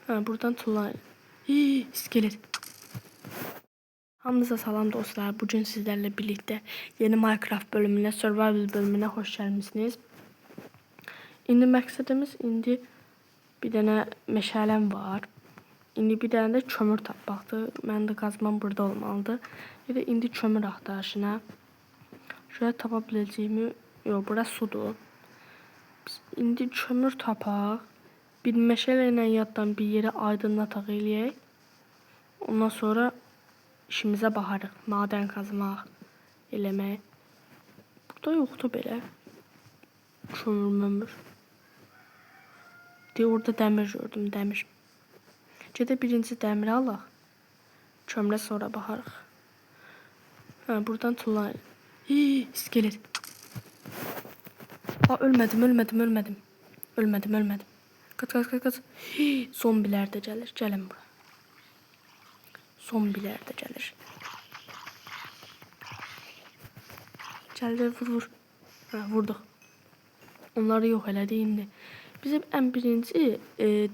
Ha, buradan tulla. Hii, iskelet. Hamınıza salam dostlar. Bugün sizlerle birlikte yeni Minecraft bölümüne, Survival bölümüne hoş gelmişsiniz. İndi məqsədimiz bir dənə meşələm var. İndi bir dənə də kömür tapmaqdır. Mənim də qazmam burada olmalıdır. Bir də indi kömür axtarışına. Şöyle tapa biləcəyimi, yox, bura sudur. Biz indi kömür tapaq. Bir meşələ ilə yaddan bir yeri aydınlataq eləyək. Ondan sonra işimizə baxarıq. Madən qazmaq, eləmək. Burada yoxdur belə. Kömür. Deyə orada dəmir gördüm, dəmir. Gedək birinci dəmiri alaq. Kömürə sonra baxarıq. Ha, buradan tulla. Hii, iskelet. Ha, ölmədim. Qaç. Hii, zombilər də gəlir. Gəlin bura. Zombilər də gəlir. Gəlir, vur. Ha, vurduq. Onları yox elədi indi. Bizim ən birinci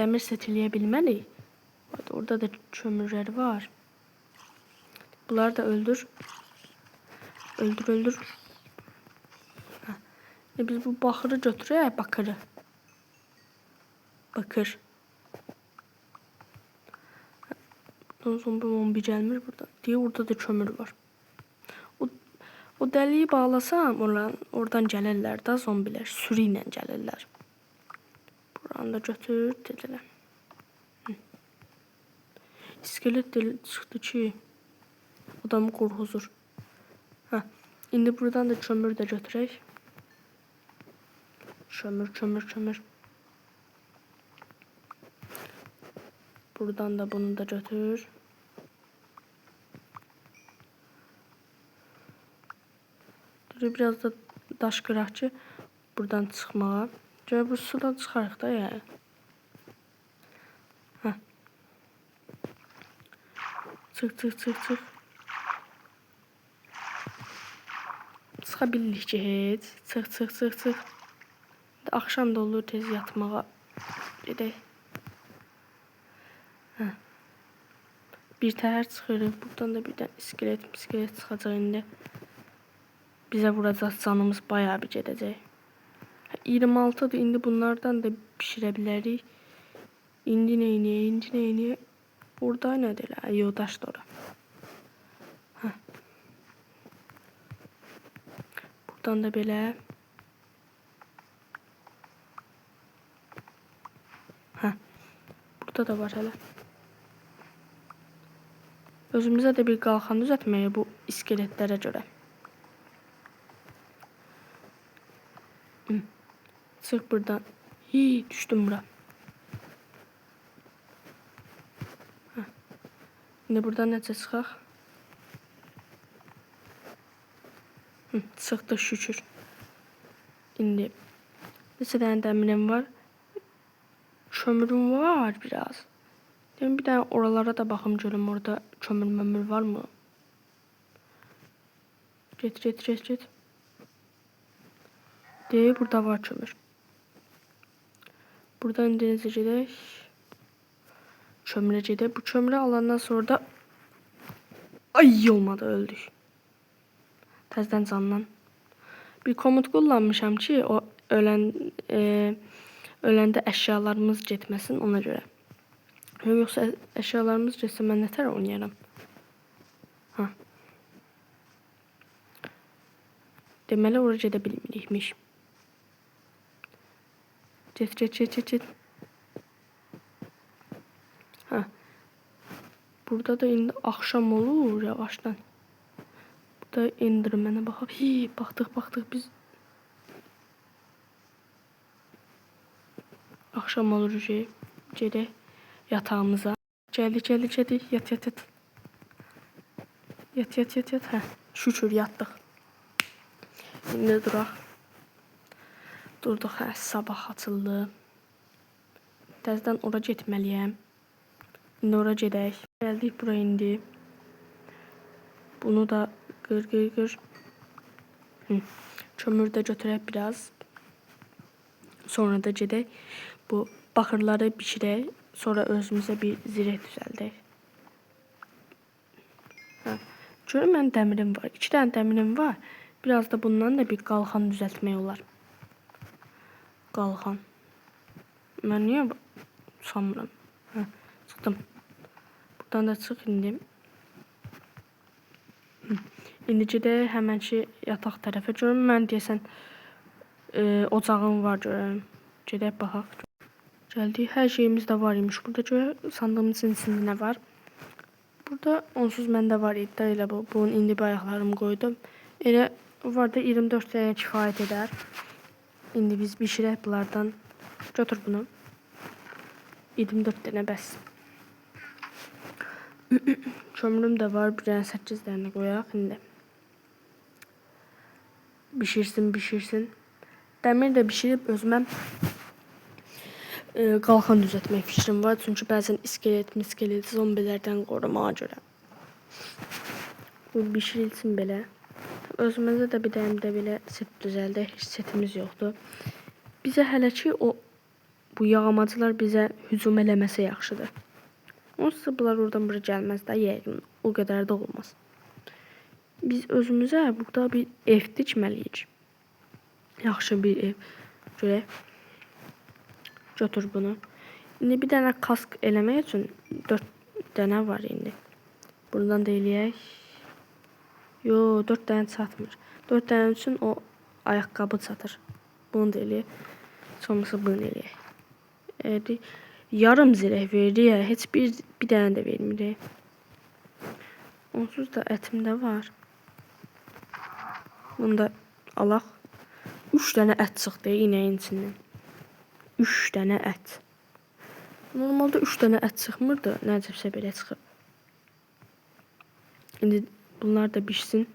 dəmir set eləyə bilməliyik. Orada da kömürlər var. Bunları da öldür. Öldür. Ha. Biz bu bakırı götürək, bakırı. Bakır. Zombi gəlmir burada. Deyə orada da kömür var. O dəliyi bağlasam, oradan gəlirlər da zombilər. Sürü ilə gəlirlər. Buranı da götür, dedilər. İskelet çıxdı ki, adamı qorxuzur. Ha, indi buradan da kömür də götürək. Kömür. Buradan da bunu da götür. Biraz da daş qıraq ki, buradan çıxmağa. Görə bu sudan çıxarıq da yəni. Hə. Çıx. Çıxa bildik ki, heç. Çıx. Axşam da olur, tez yatmağa gedək. Hə. Bir təhər çıxırıq. Buradan da bir dənə iskelet çıxacaq indi. Bizə vuracaq, canımız bayağı bir gedəcək. 26'dır. İndi bunlardan da pişirə bilərik. İndi neyniyək? Orada nədir? Yodaş da ora. Hə. Buradan da belə. Hə. Burada da var hələ. Özümüzə də bir qalxan düzəltməyə bu iskeletlərə görə. Çıx buradan. Hii, düşdüm bura. Hə. İndi buradan necə çıxaq? Çıxdı şükür. İndi neçə dənə dəmirim var. Kömürüm var biraz. Dedim bir dənə oralara da baxım görüm orada kömür var mı? Get. Burada var kömür. Buradan denize gedək. Kömürə gedək. Bu kömürü alandan sonra da ay olmadı, öldük. Təzdən canlan. Bir komut kullanmışam ki o öləndə əşyalarımız getməsin ona görə. Yoxsa əşyalarımız getsə mən nətər oynayaram? Ha. Deməli oraya gedə bilmirikmiş. Get. Ha. Burada da indi axşam olur yavaşdan. Burada endirmənə baxaq. Hii, baxdıq biz. Axşam olur gedək yatağımıza. Gəldik. Yat. Hə, şükür yatdıq. İndi durduq, hə, sabah açıldı. Təzədən ora getməliyəm. İndi ora gedək. Gəldik buraya indi. Bunu da qır. Kömür də götürək biraz. Sonra da gedək bu baxırları bişirək. Sonra özümüzə bir zireh düzəldək. Görün mənim dəmirim var. 2 dənə dəmirim var. Biraz da bundan da bir qalxan düzəltmək olar. Qalxan. Mən niyə sanmıram? Çıxdım. Buradan da çıx indi. İndicə də həmənki yataq tərəfə görün. Mən deyəsən ocağım var görürəm. Gedək baxaq. Gəldik. Hər şeyimiz də var imiş. Burada görə sandığımızın içində nə var? Burada onsuz məndə var idi da elə bu. Bunun indi ayaqlarımı qoydum. Elə var da 24 dənə kifayət edər. İndi biz bişirək bunlardan. Götür bunu. 24 dənə bəs. Kömürüm də var. Bir dənə 8 dənə qoyaq indi. Bişirsin. Dəmir də bişirib özümə qalxan düzəltmək fikrim var. Çünki bəzən iskelet zombilərdən qorumağa görə. Bu bişirilsin belə. Özümüzə də bir dənə də belə set düzəldək. Heç setimiz yoxdur. Bizə hələ ki bu yağmacılar bizə hücum eləməsə yaxşıdır. Onsuz bunlar oradan bura gəlməz də yəqin. O qədər də olmaz. Biz özümüzə burada bir ev tikməliyik. Yaxşı bir ev. Görək. Götür bunu. İndi bir dənə kask eləmək üçün 4 dənə var indi. Buradan da eləyək. Yo, 4 dənə çatmır. 4 dənə üçün o ayaqqabı çatır. Bunu da eləyək. Sonrası bunu eləyək. Yarım zireh verdi ya. Heç bir dənə də vermirik. Onsuz da ətim də var. Bunu da alaq. 3 dənə ət çıxdı inəyin içindən. 3 dənə ət. Normalda 3 dənə ət çıxmırdı. Nəcəbsə belə çıxıb. İndi bunlar da pişsin.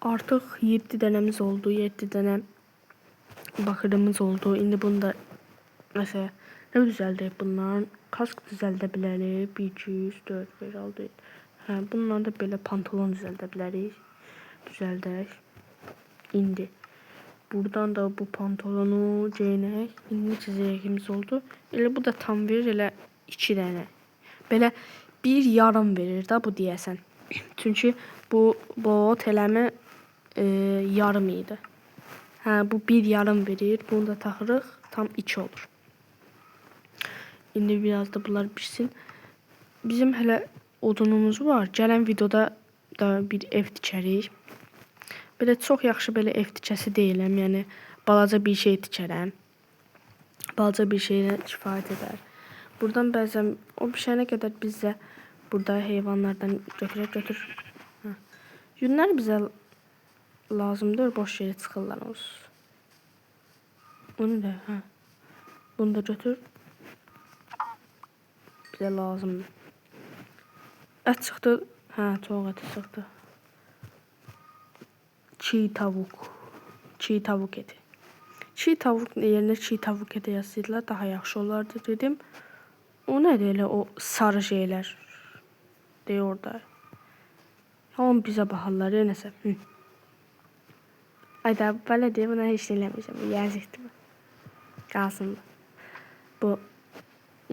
Artıq 7 dənəmiz oldu. 7 dənə baxırımız oldu. İndi bunu da məsələn nə düzəldək bundan? Kask düzəldə bilərik. 1, 2, 3, 4, 5, 6, 7. Bundan da belə pantolon düzəldə bilərik. Düzəldək. İndi buradan da bu pantolonu geyinək. İndi neçə zirehimiz oldu. Elə bu da tam verir, elə 2 dənə. Belə bir yarım verir da bu deyəsən. Çünki bu bot eləmi yarım idi. Bu bir yarım verir. Bunu da taxırıq. Tam 2 olur. İndi biraz da bunlar pişsin. Bizim hələ odunumuz var. Gələn videoda da bir ev tikərik. Belə çox yaxşı belə ev tikəsi deyiləm. Yəni balaca bir şey tikərəm. Balaca bir şeylə kifayət edər. Buradan bəzən o pişənə qədər bizə burada heyvanlardan götür. Yünlər bizə lazımdır. Boş yerə çıxırlar onsuz. Onu da bunu da götür. Bizə lazımdır. Ət çıxdı. Çox ət çıxdı. Çiğ tavuk eti. Çiğ tavuk yerine çiğ tavuk eti yazsaydılar daha yaxşı olardı dedim. O nədir elə o sarı şeylər? Deyə orada. Hamı bizə baxarlar ya nəsə. Ayda belə deyə buna heç eləməyəcəm. Yazıqdır bu. Qalsın bu. Bu.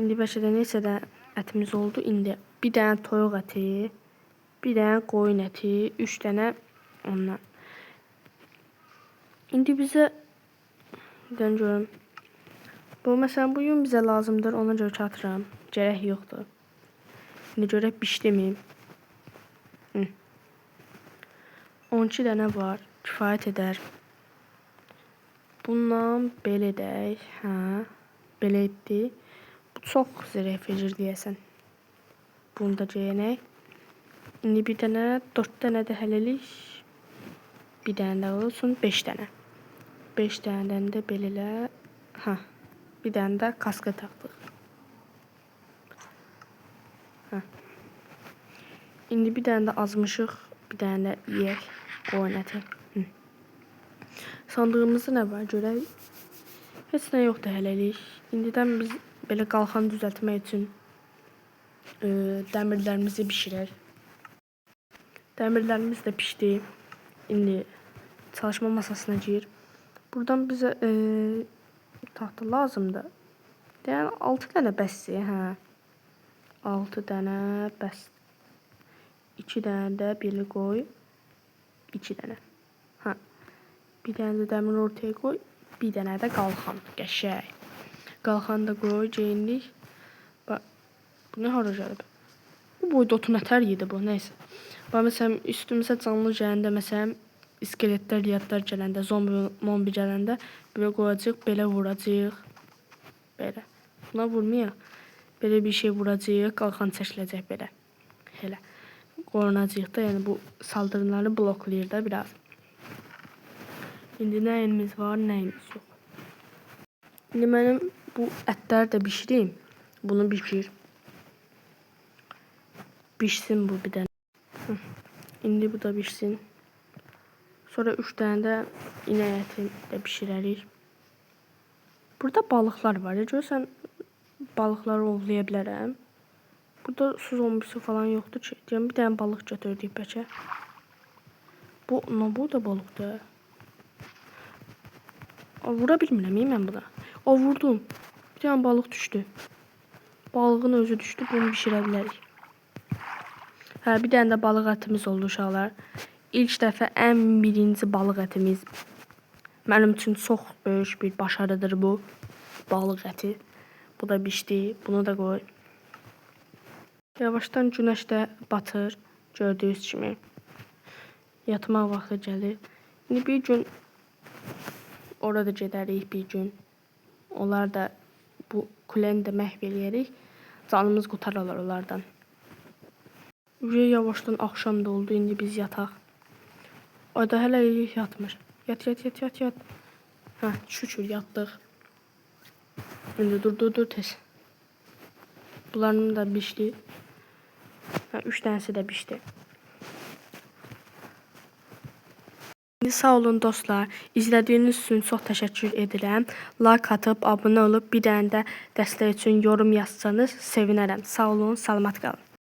İndi bəlkə də neçə də ətimiz oldu. İndi bir dənə toyuq əti, bir dənə qoyun əti, 3 dənə ondan. İndi bizə görüm. Bu məsələn bu yün bizə lazımdır. Ona görə çatıram. Gərək yoxdur. İndi görək bişdimi? 12 dənə var. Kifayət edər. Bundan belə edək. Belə etdi. Bu çox zireh verir deyəsən. Bunu da geyinək. İndi bir dənə 4 dənə də hələlik. Bir dənə də olsun 5 dənə. 5 dənədən də belələ. Bir dənə də kaska taxdıq. İndi bir dənə də azmışıq. Bir dənə də yeyək. Qoyun əti. Sandığımızda nə var görək. Heç nə yoxdur hələlik. İndidən biz belə qalxan düzəltmək üçün dəmirlərimizi bişirək. Dəmirlərimiz də pişdi. İndi çalışma masasına gir. Buradan bizə tahta lazımdır. Deyən 6 dənə bəsdir, hə. 6 dənə bəs. 2 dənə də belə qoy. 2 dənə. Hə. Bir dənə də dəmir ortaya qoy. Bir dənə də qalxan. Qəşəng. Qalxanı da qoy, geyindik. Bax, bu nə hara gəlib? Bu boyda otu nətər yedi bu, neysə. Bax, məsələn, üstümüzə canlı gələndə, məsələn, iskeletlər, yadlar gələndə, zombi gələndə belə qoyacaq, belə vuracaq. Belə. Buna vurmayaq. Belə bir şey vuracaq, qalxan çəkiləcək belə. Elə. Qorunacaq da, yəni bu saldırıları bloklayır da biraz. İndi nəyimiz var, nəyimiz yox. İndi mənim bu ətləri də bişireyim. Bunu bişir. Bişsin bu bir dənə. İndi bu da bişsin. Sonra 3 dənə də inək əti də bişirərik. Burada balıqlar var. Görürsən, balıqları ovlaya bilərəm. Burada su zombisi falan yoxdur ki. Deyəm, bir dənə balıq götürdük bəlkə. Bu da balıqdır. Vura bilmirəm mən buna. Vurdum. Bir dənə balıq düşdü. Balığın özü düşdü. Bunu bişirə bilərik. Hə, bir dənə də balıq ətimiz oldu uşaqlar. İlk dəfə ən birinci balıq ətimiz. Mənim üçün çox böyük bir başarıdır bu. Balıq əti. Bu da bişdi. Bunu da qoy. Yavaşdan günəş də batır. Gördüyünüz kimi. Yatmaq vaxtı gəlir. İndi bir gün orada gedərik bir gün. Onlar da bu kuləni də məhv eləyərik. Canımız qurtarırlar onlardan. Yavaşdan axşam da oldu. İndi biz yataq. Ayda hələ yatmır. Yat. Hə, şükür yatdıq. İndi dur tez. Bunların da bişdi. Hə, 3 dənəsi də bişdi. İndi sağ olun dostlar. İzlədiyiniz üçün çox təşəkkür edirəm. Like atıb, abunə olub, bir dənə də dəstək üçün yorum yazsanız sevinərəm. Sağ olun, salamat qalın.